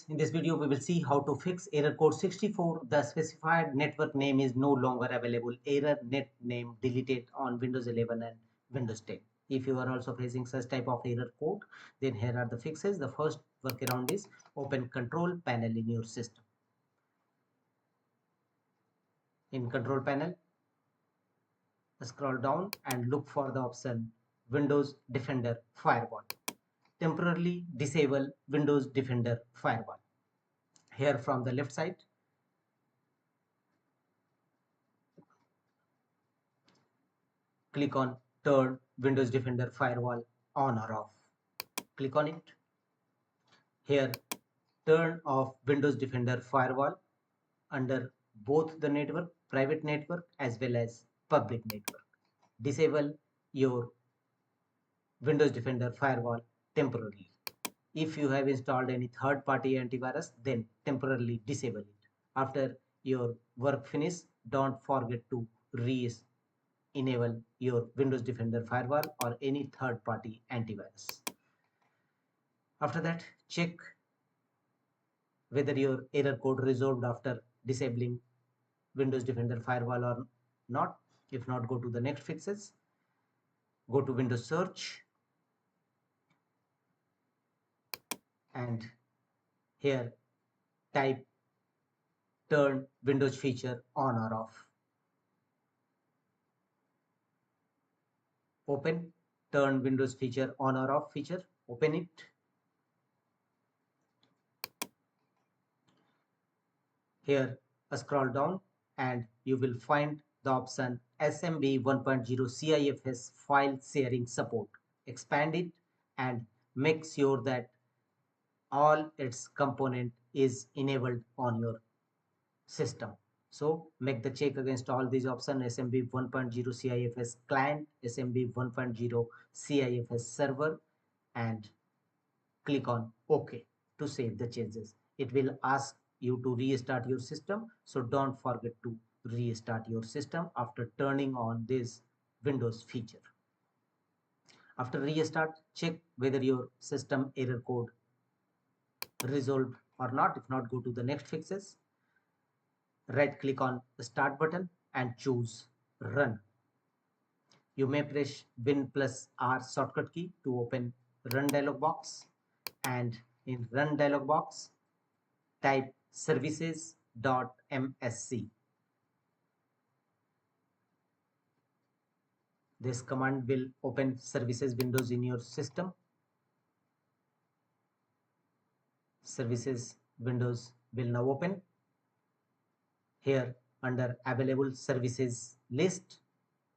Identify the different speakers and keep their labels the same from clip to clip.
Speaker 1: in this video we will see how to fix error code 64. The specified network name is no longer available. Error net name deleted on Windows 11 and Windows 10. If you are also facing such type of error code, then here are the fixes. The first workaround is open control panel in your system. In control panel, scroll down and look for the option Windows Defender Firewall. Temporarily disable Windows Defender Firewall. Here from the left side, click on turn Windows Defender Firewall on or off. Click on it. Here, turn off Windows Defender Firewall under both the network, private network as well as public network. Disable your Windows Defender Firewall temporarily. If you have installed any third-party antivirus, then temporarily disable it. After your work finish, don't forget to enable your Windows Defender Firewall or any third-party antivirus. After that, check whether your error code resolved after disabling Windows Defender Firewall or not. If not, go to the next fixes. Go to Windows Search and here type turn Windows feature on or off. Open turn Windows feature on or off feature. Open it. Here scroll down and you will find the option SMB 1.0 CIFS file sharing support. Expand it and make sure that all its component is enabled on your system. So make the check against all these options: SMB 1.0 CIFS client, SMB 1.0 CIFS server, and click on OK to save the changes. It will ask you to restart your system, so don't forget to restart your system after turning on this Windows feature. After restart, check whether your system error code resolved or not. If not, go to the next fixes. Right click on the start button and choose run. You may press Win plus R shortcut key to open run dialog box, and in run dialog box type services.msc. This command will open services windows in your system. Services windows will now open. Here under available services list,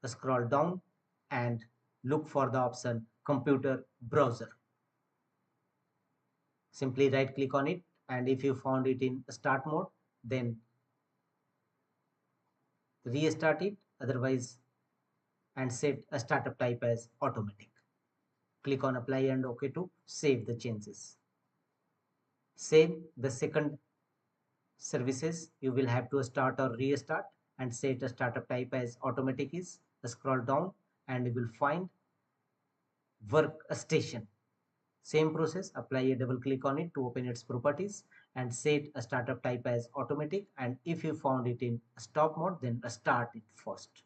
Speaker 1: scroll down and look for the option computer browser. Simply right click on it, and if you found it in start mode, then restart it, otherwise, and set a startup type as automatic. Click on apply and OK to save the changes. Save the second services, you will have to start or restart and set a startup type as automatic is. Scroll down and you will find workstation. Same process, apply a double click on it to open its properties and set a startup type as automatic, and if you found it in stop mode, then start it first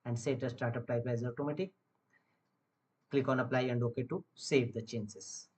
Speaker 1: and set a startup type as automatic. Click on apply and OK to save the changes.